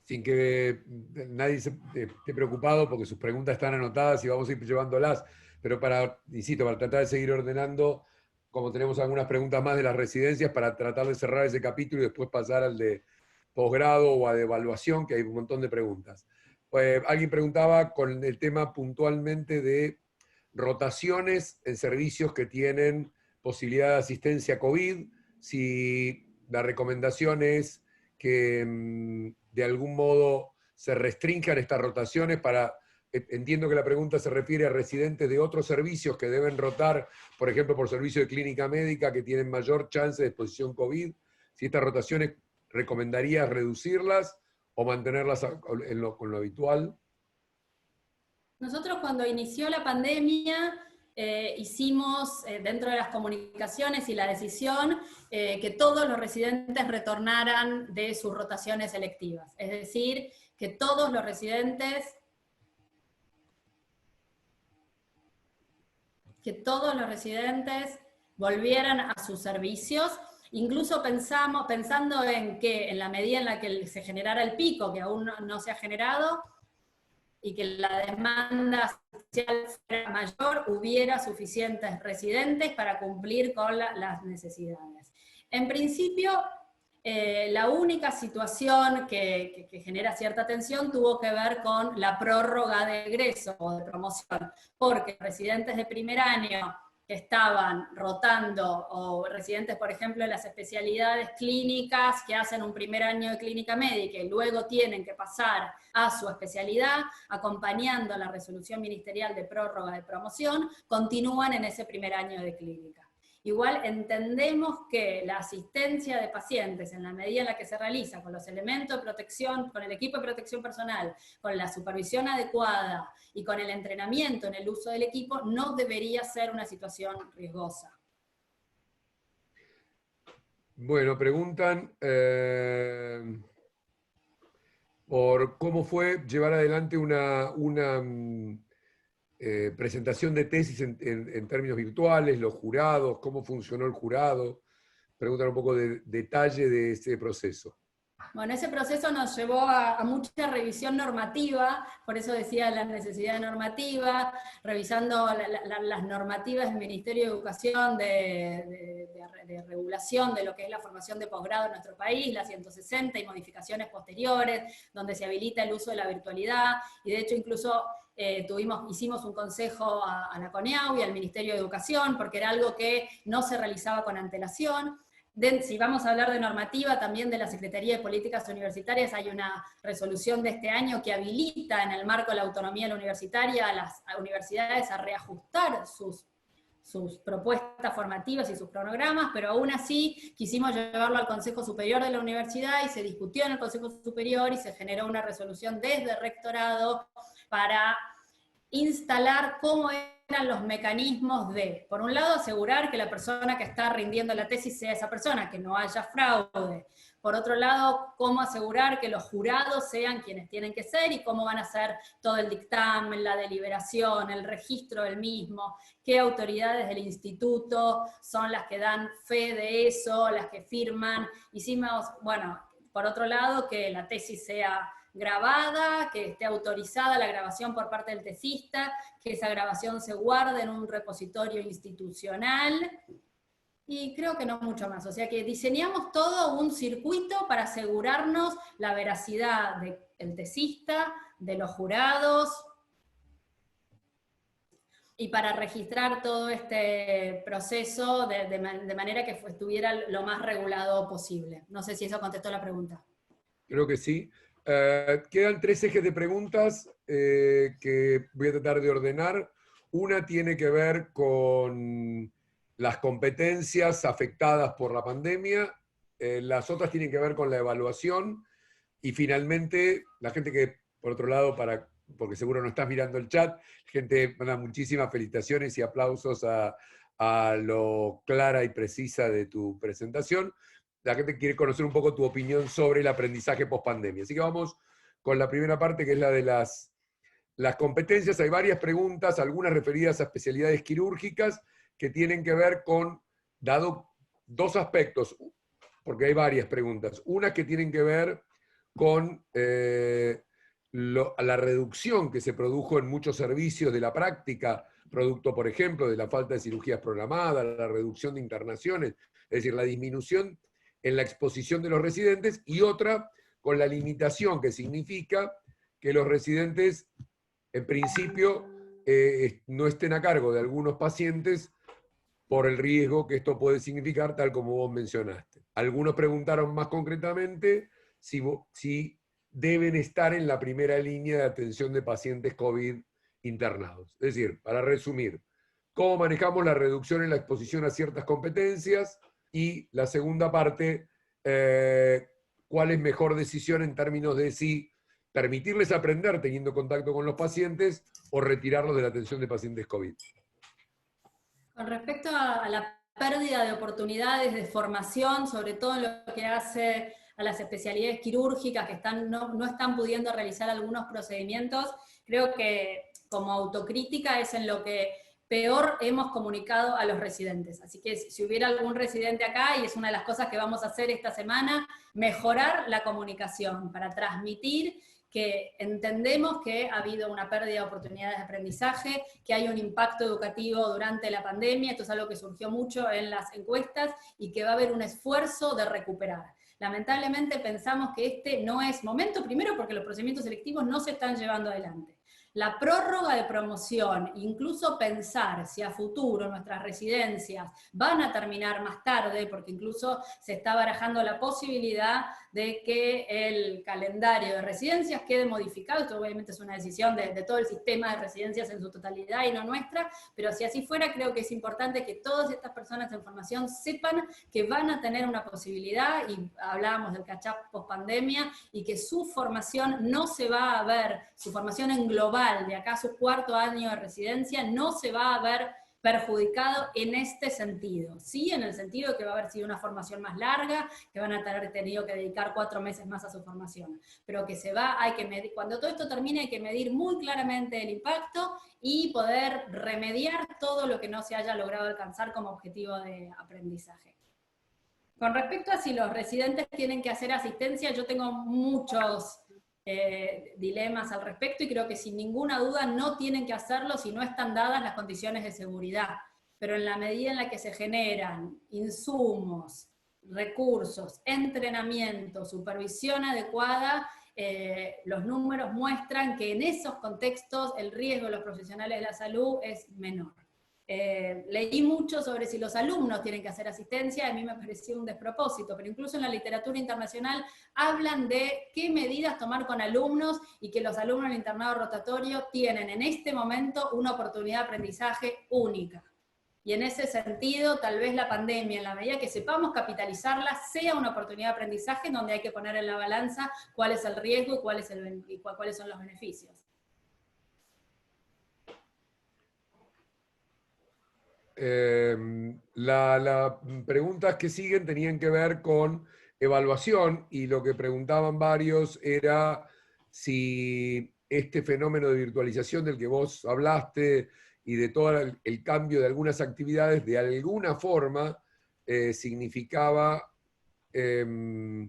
Sin que nadie esté preocupado, porque sus preguntas están anotadas y vamos a ir llevándolas, pero insisto, para tratar de seguir ordenando, como tenemos algunas preguntas más de las residencias, para tratar de cerrar ese capítulo y después pasar al de posgrado o a de evaluación, que hay un montón de preguntas. Alguien preguntaba con el tema puntualmente de rotaciones en servicios que tienen posibilidad de asistencia COVID, si la recomendación es que de algún modo se restrinjan estas rotaciones entiendo que la pregunta se refiere a residentes de otros servicios que deben rotar, por ejemplo, por servicio de clínica médica, que tienen mayor chance de exposición COVID, si estas rotaciones recomendarías reducirlas o mantenerlas con lo habitual. Nosotros cuando inició la pandemia hicimos dentro de las comunicaciones y la decisión que todos los residentes retornaran de sus rotaciones selectivas. Es decir, que todos los residentes volvieran a sus servicios. Incluso pensando en que en la medida en la que se generara el pico, que aún no se ha generado, y que la demanda social fuera mayor, hubiera suficientes residentes para cumplir con las necesidades. En principio, la única situación que genera cierta tensión tuvo que ver con la prórroga de egreso o de promoción, porque residentes de primer año que estaban rotando, o residentes, por ejemplo, en las especialidades clínicas que hacen un primer año de clínica médica y luego tienen que pasar a su especialidad, acompañando la resolución ministerial de prórroga de promoción, continúan en ese primer año de clínica. Igual entendemos que la asistencia de pacientes, en la medida en la que se realiza con los elementos de protección, con el equipo de protección personal, con la supervisión adecuada y con el entrenamiento en el uso del equipo, no debería ser una situación riesgosa. Bueno, preguntan por cómo fue llevar adelante una presentación de tesis en términos virtuales, los jurados, cómo funcionó el jurado. Preguntan un poco de detalle de ese proceso. Bueno, ese proceso nos llevó a mucha revisión normativa, por eso decía la necesidad de normativa, revisando las normativas del Ministerio de Educación de regulación de lo que es la formación de posgrado en nuestro país, la 160 y modificaciones posteriores, donde se habilita el uso de la virtualidad, y de hecho incluso hicimos un consejo a la CONEAU y al Ministerio de Educación, porque era algo que no se realizaba con antelación. Si vamos a hablar de normativa, también de la Secretaría de Políticas Universitarias hay una resolución de este año que habilita en el marco de la autonomía de la universitaria a las universidades a reajustar sus propuestas formativas y sus cronogramas, pero aún así quisimos llevarlo al Consejo Superior de la Universidad y se discutió en el Consejo Superior y se generó una resolución desde el rectorado para instalar cómo eran los mecanismos de, por un lado, asegurar que la persona que está rindiendo la tesis sea esa persona, que no haya fraude. Por otro lado, cómo asegurar que los jurados sean quienes tienen que ser y cómo van a hacer todo el dictamen, la deliberación, el registro del mismo, qué autoridades del instituto son las que dan fe de eso, las que firman. Hicimos, bueno, por otro lado, que la tesis sea grabada, que esté autorizada la grabación por parte del tesista, que esa grabación se guarde en un repositorio institucional, Y creo que no mucho más. O sea que diseñamos todo un circuito para asegurarnos la veracidad del tesista, de los jurados, y para registrar todo este proceso de manera que estuviera lo más regulado posible. No sé si eso contestó la pregunta. Creo que sí. Quedan 3 ejes de preguntas que voy a tratar de ordenar. Una tiene que ver con las competencias afectadas por la pandemia, las otras tienen que ver con la evaluación, y finalmente, la gente que, por otro lado, porque seguro no estás mirando el chat, gente manda muchísimas felicitaciones y aplausos a lo clara y precisa de tu presentación. La gente quiere conocer un poco tu opinión sobre el aprendizaje post-pandemia. Así que vamos con la primera parte, que es la de las competencias. Hay varias preguntas, algunas referidas a especialidades quirúrgicas, que tienen que ver con, dado 2 aspectos, porque hay varias preguntas. Una que tienen que ver con la reducción que se produjo en muchos servicios de la práctica, producto, por ejemplo, de la falta de cirugías programadas, la reducción de internaciones, es decir, la disminución en la exposición de los residentes, y otra con la limitación que significa que los residentes, en principio, no estén a cargo de algunos pacientes por el riesgo que esto puede significar, tal como vos mencionaste. Algunos preguntaron más concretamente si deben estar en la primera línea de atención de pacientes COVID internados. Es decir, para resumir, cómo manejamos la reducción en la exposición a ciertas competencias, y la segunda parte, cuál es mejor decisión en términos de si permitirles aprender teniendo contacto con los pacientes o retirarlos de la atención de pacientes COVID. Con respecto a la pérdida de oportunidades de formación, sobre todo en lo que hace a las especialidades quirúrgicas que no están pudiendo realizar algunos procedimientos, creo que como autocrítica es en lo que peor hemos comunicado a los residentes. Así que si hubiera algún residente acá, y es una de las cosas que vamos a hacer esta semana, mejorar la comunicación para transmitir que entendemos que ha habido una pérdida de oportunidades de aprendizaje, que hay un impacto educativo durante la pandemia, esto es algo que surgió mucho en las encuestas, y que va a haber un esfuerzo de recuperar. Lamentablemente pensamos que este no es momento, primero porque los procedimientos selectivos no se están llevando adelante. La prórroga de promoción, incluso pensar si a futuro nuestras residencias van a terminar más tarde, porque incluso se está barajando la posibilidad de que el calendario de residencias quede modificado. Esto obviamente es una decisión de todo el sistema de residencias en su totalidad y no nuestra, pero si así fuera, creo que es importante que todas estas personas en formación sepan que van a tener una posibilidad, y hablábamos del catch-up post-pandemia, y que su formación no se va a ver, su formación en global, de acá a su 4º año de residencia, no se va a ver perjudicado en este sentido, sí, en el sentido de que va a haber sido una formación más larga, que van a haber tenido que dedicar 4 meses más a su formación, pero que hay que medir, cuando todo esto termine hay que medir muy claramente el impacto y poder remediar todo lo que no se haya logrado alcanzar como objetivo de aprendizaje. Con respecto a si los residentes tienen que hacer asistencia, yo tengo muchos dilemas al respecto, y creo que sin ninguna duda no tienen que hacerlo si no están dadas las condiciones de seguridad, pero en la medida en la que se generan insumos, recursos, entrenamiento, supervisión adecuada, los números muestran que en esos contextos el riesgo de los profesionales de la salud es menor. Leí mucho sobre si los alumnos tienen que hacer asistencia, a mí me pareció un despropósito, pero incluso en la literatura internacional hablan de qué medidas tomar con alumnos, y que los alumnos del internado rotatorio tienen en este momento una oportunidad de aprendizaje única. Y en ese sentido, tal vez la pandemia, en la medida que sepamos capitalizarla, sea una oportunidad de aprendizaje donde hay que poner en la balanza cuál es el riesgo y cuáles son los beneficios. Las preguntas que siguen tenían que ver con evaluación, y lo que preguntaban varios era si este fenómeno de virtualización del que vos hablaste y de todo el cambio de algunas actividades, de alguna forma significaba tener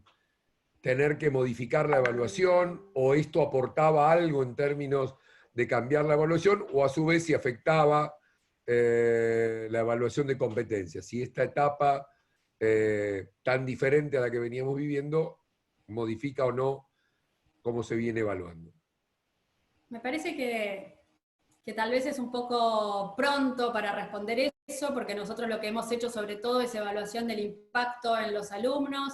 que modificar la evaluación, o esto aportaba algo en términos de cambiar la evaluación, o a su vez si afectaba la evaluación de competencias, si esta etapa tan diferente a la que veníamos viviendo modifica o no cómo se viene evaluando. Me parece que tal vez es un poco pronto para responder eso, porque nosotros lo que hemos hecho sobre todo es evaluación del impacto en los alumnos,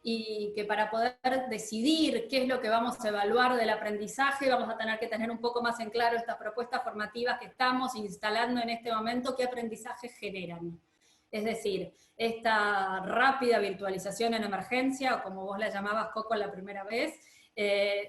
y que para poder decidir qué es lo que vamos a evaluar del aprendizaje, vamos a tener que tener un poco más en claro estas propuestas formativas que estamos instalando en este momento, qué aprendizaje generan. Es decir, esta rápida virtualización en emergencia, o como vos la llamabas, Coco, la primera vez,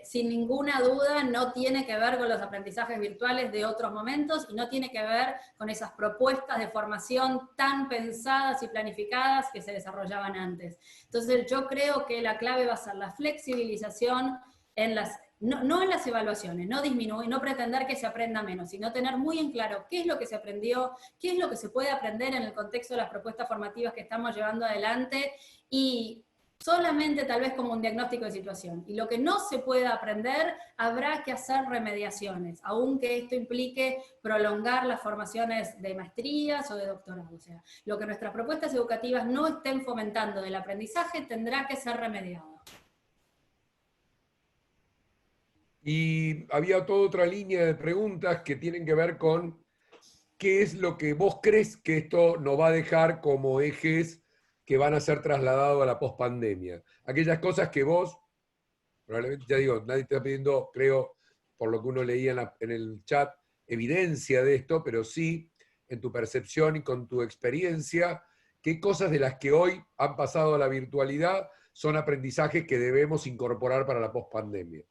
sin ninguna duda no tiene que ver con los aprendizajes virtuales de otros momentos, y no tiene que ver con esas propuestas de formación tan pensadas y planificadas que se desarrollaban antes. Entonces yo creo que la clave va a ser la flexibilización en las... No en las evaluaciones, no disminuir, no pretender que se aprenda menos, sino tener muy en claro qué es lo que se aprendió, qué es lo que se puede aprender en el contexto de las propuestas formativas que estamos llevando adelante, y solamente tal vez como un diagnóstico de situación. Y lo que no se pueda aprender, habrá que hacer remediaciones, aunque esto implique prolongar las formaciones de maestrías o de doctorado. O sea, lo que nuestras propuestas educativas no estén fomentando del aprendizaje tendrá que ser remediado. Y había toda otra línea de preguntas que tienen que ver con qué es lo que vos crees que esto nos va a dejar como ejes que van a ser trasladados a la pospandemia. Aquellas cosas que vos, probablemente, ya digo, nadie te está pidiendo, creo, por lo que uno leía en el chat, evidencia de esto, pero sí, en tu percepción y con tu experiencia, qué cosas de las que hoy han pasado a la virtualidad son aprendizajes que debemos incorporar para la pospandemia.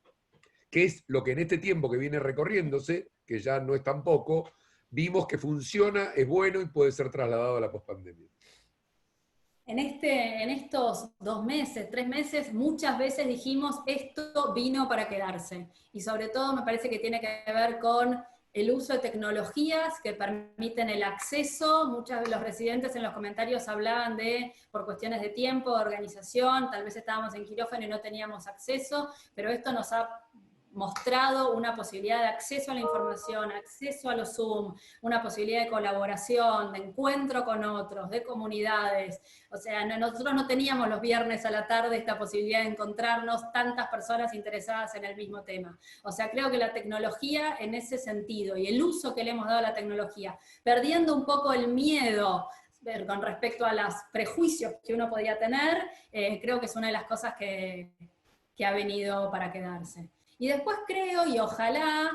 ¿Qué es lo que en este tiempo que viene recorriéndose, que ya no es tan poco, vimos que funciona, es bueno y puede ser trasladado a la pospandemia? En estos 2 meses, 3 meses, muchas veces dijimos, esto vino para quedarse. Y sobre todo me parece que tiene que ver con el uso de tecnologías que permiten el acceso. Muchos de los residentes en los comentarios hablaban de, por cuestiones de tiempo, de organización, tal vez estábamos en quirófano y no teníamos acceso, pero esto nos ha mostrado una posibilidad de acceso a la información, acceso a los Zoom, una posibilidad de colaboración, de encuentro con otros, de comunidades. O sea, nosotros no teníamos los viernes a la tarde esta posibilidad de encontrarnos tantas personas interesadas en el mismo tema. O sea, creo que la tecnología en ese sentido, y el uso que le hemos dado a la tecnología, perdiendo un poco el miedo con respecto a los prejuicios que uno podía tener, creo que es una de las cosas que ha venido para quedarse. Y después creo, y ojalá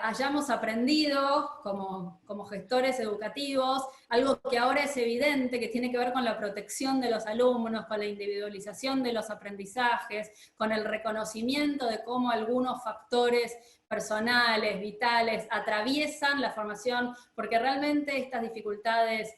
hayamos aprendido como gestores educativos, algo que ahora es evidente, que tiene que ver con la protección de los alumnos, con la individualización de los aprendizajes, con el reconocimiento de cómo algunos factores personales, vitales, atraviesan la formación, porque realmente estas dificultades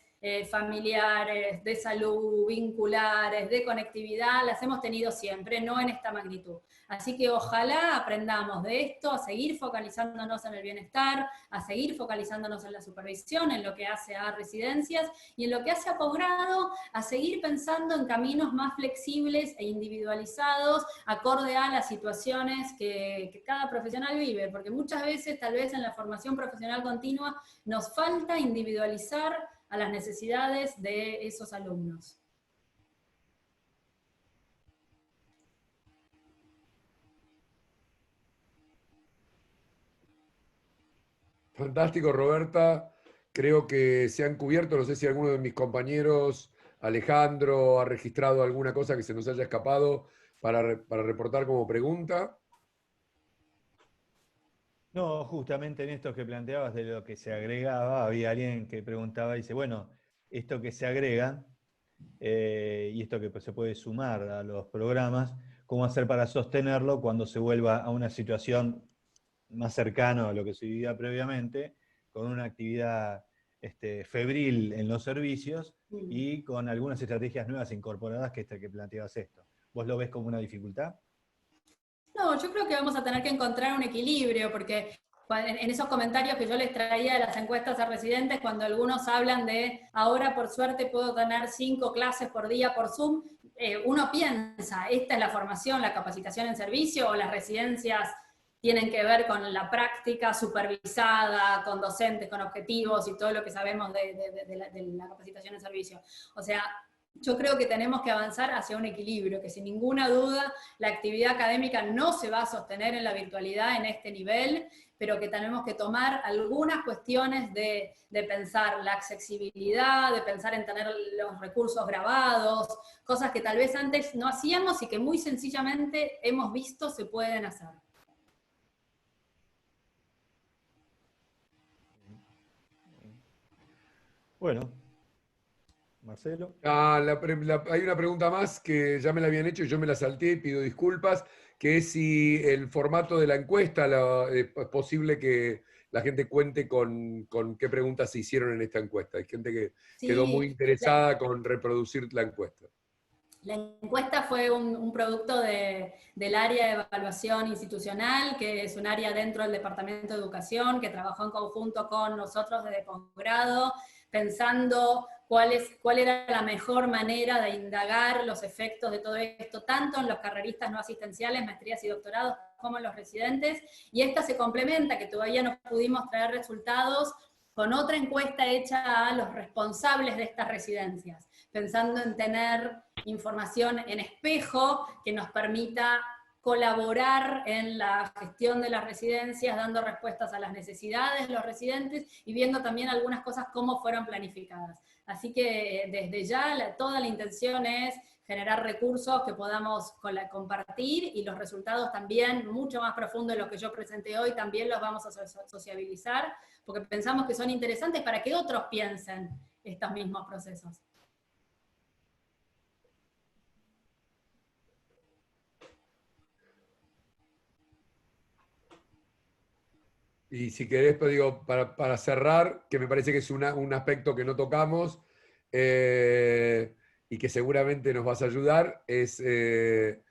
familiares, de salud, vinculares, de conectividad, las hemos tenido siempre, no en esta magnitud. Así que ojalá aprendamos de esto, a seguir focalizándonos en el bienestar, a seguir focalizándonos en la supervisión, en lo que hace a residencias, y en lo que hace a posgrado, a seguir pensando en caminos más flexibles e individualizados, acorde a las situaciones que cada profesional vive, porque muchas veces, tal vez en la formación profesional continua, nos falta individualizar a las necesidades de esos alumnos. Fantástico, Roberta. Creo que se han cubierto, no sé si alguno de mis compañeros, Alejandro, ha registrado alguna cosa que se nos haya escapado para reportar como pregunta. No, justamente en esto que planteabas de lo que se agregaba, había alguien que preguntaba, dice, bueno, esto que se agrega y esto que se puede sumar a los programas, ¿cómo hacer para sostenerlo cuando se vuelva a una situación más cercana a lo que se vivía previamente, con una actividad febril en los servicios y con algunas estrategias nuevas incorporadas que planteabas esto? ¿Vos lo ves como una dificultad? No, yo creo que vamos a tener que encontrar un equilibrio, porque en esos comentarios que yo les traía de las encuestas a residentes, cuando algunos hablan de ahora por suerte puedo tener 5 clases por día por Zoom, uno piensa, ¿esta es la formación, la capacitación en servicio o las residencias tienen que ver con la práctica supervisada, con docentes, con objetivos y todo lo que sabemos de la capacitación en servicio. O sea, yo creo que tenemos que avanzar hacia un equilibrio, que sin ninguna duda la actividad académica no se va a sostener en la virtualidad en este nivel, pero que tenemos que tomar algunas cuestiones de pensar la accesibilidad, de pensar en tener los recursos grabados, cosas que tal vez antes no hacíamos y que muy sencillamente hemos visto se pueden hacer. Bueno, Marcelo. Hay una pregunta más que ya me la habían hecho y yo me la salté, pido disculpas, que es si el formato de la encuesta, es posible que la gente cuente con qué preguntas se hicieron en esta encuesta. Hay gente que quedó muy Sí, interesada con reproducir la encuesta. la encuesta fue un producto del área de evaluación institucional, que es un área dentro del Departamento de Educación, que trabajó en conjunto con nosotros desde posgrado, pensando cuál era la mejor manera de indagar los efectos de todo esto, tanto en los carreristas no asistenciales, maestrías y doctorados, como en los residentes, y esta se complementa, que todavía no pudimos traer resultados, con otra encuesta hecha a los responsables de estas residencias, pensando en tener información en espejo que nos permita colaborar en la gestión de las residencias, dando respuestas a las necesidades de los residentes y viendo también algunas cosas cómo fueron planificadas. Así que desde ya toda la intención es generar recursos que podamos compartir y los resultados también, mucho más profundos de lo que yo presenté hoy, también los vamos a sociabilizar, porque pensamos que son interesantes para que otros piensen estos mismos procesos. Y si querés, pues digo, para cerrar, que me parece que es un aspecto que no tocamos y que seguramente nos vas a ayudar, es qué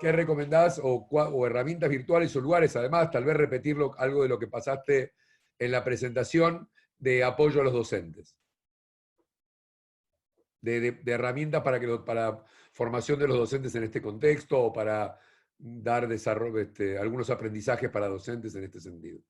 recomendás o herramientas virtuales o lugares, además, tal vez repetirlo algo de lo que pasaste en la presentación de apoyo a los docentes. De herramientas para formación de los docentes en este contexto o para dar desarrollo, algunos aprendizajes para docentes en este sentido.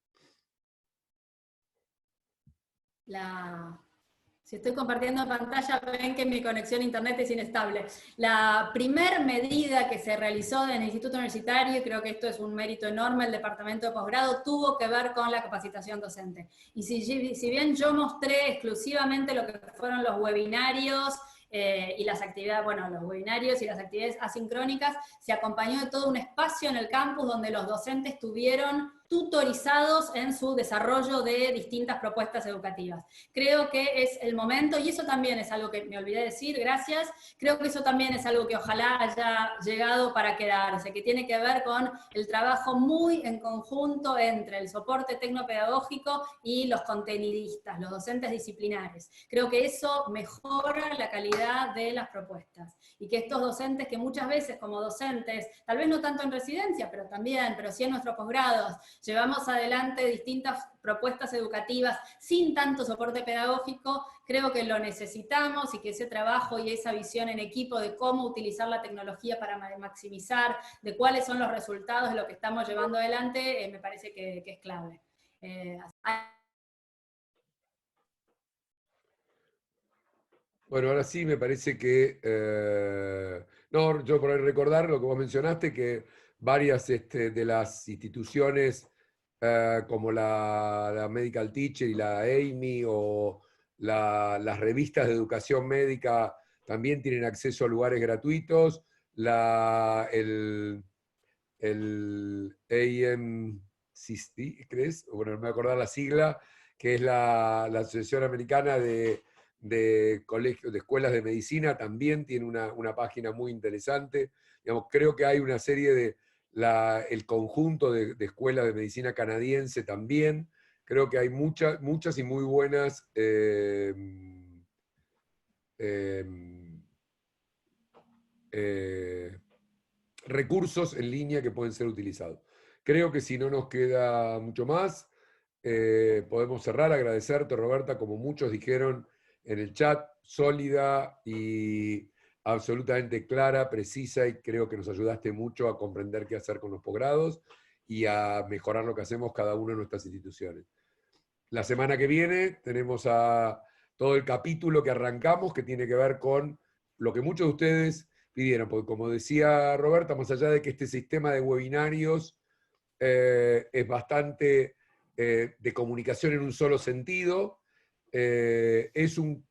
Si estoy compartiendo pantalla, ven que mi conexión a internet es inestable. La primer medida que se realizó en el Instituto Universitario, y creo que esto es un mérito enorme del Departamento de Posgrado, tuvo que ver con la capacitación docente. Y si bien yo mostré exclusivamente lo que fueron los webinarios, y las actividades, bueno, los webinarios y las actividades asincrónicas, se acompañó de todo un espacio en el campus donde los docentes tuvieron tutorizados en su desarrollo de distintas propuestas educativas. Creo que es el momento, y eso también es algo que me olvidé de decir, gracias, creo que eso también es algo que ojalá haya llegado para quedarse, que tiene que ver con el trabajo muy en conjunto entre el soporte tecnopedagógico y los contenidistas, los docentes disciplinares. Creo que eso mejora la calidad de las propuestas, y que estos docentes que muchas veces como docentes, tal vez no tanto en residencia, pero sí en nuestros posgrados, llevamos adelante distintas propuestas educativas sin tanto soporte pedagógico, creo que lo necesitamos y que ese trabajo y esa visión en equipo de cómo utilizar la tecnología para maximizar, de cuáles son los resultados de lo que estamos llevando adelante, me parece que es clave. Bueno, ahora sí me parece que, no, yo por recordar lo que vos mencionaste, que varias de las instituciones como la Medical Teacher y la AMY o las revistas de educación médica también tienen acceso a lugares gratuitos. El AMCC, ¿crees? Bueno, no me voy a acordar la sigla, que es la Asociación Americana de escuelas de medicina, también tiene una página muy interesante. Digamos, creo que hay una serie el conjunto de escuelas de medicina canadiense también. Creo que hay muchas y muy buenas recursos en línea que pueden ser utilizados. Creo que si no nos queda mucho más, podemos cerrar. Agradecerte, Roberta, como muchos dijeron en el chat, sólida y absolutamente clara, precisa, y creo que nos ayudaste mucho a comprender qué hacer con los posgrados. y a mejorar lo que hacemos cada una de nuestras instituciones. La semana que viene tenemos a todo el capítulo que arrancamos, que tiene que ver con lo que muchos de ustedes pidieron, porque como decía Roberta, más allá de que este sistema de webinarios es bastante de comunicación en un solo sentido, es un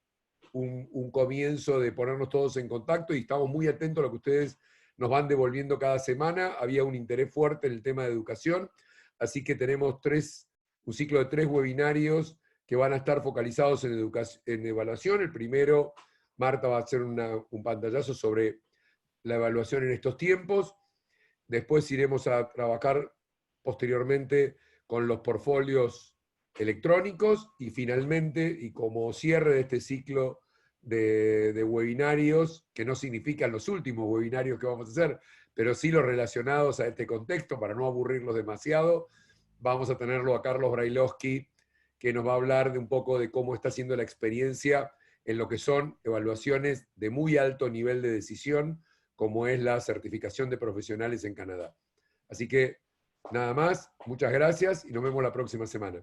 comienzo de ponernos todos en contacto y estamos muy atentos a lo que ustedes nos van devolviendo cada semana. Había un interés fuerte en el tema de educación, así que tenemos un ciclo de 3 webinarios que van a estar focalizados en evaluación. El primero, Marta va a hacer un pantallazo sobre la evaluación en estos tiempos. Después iremos a trabajar posteriormente con los portfolios electrónicos y finalmente, y como cierre de este ciclo de webinarios, que no significan los últimos webinarios que vamos a hacer, pero sí los relacionados a este contexto, para no aburrirlos demasiado, vamos a tenerlo a Carlos Brailovsky, que nos va a hablar de un poco de cómo está siendo la experiencia en lo que son evaluaciones de muy alto nivel de decisión, como es la certificación de profesionales en Canadá. Así que, nada más, muchas gracias y nos vemos la próxima semana.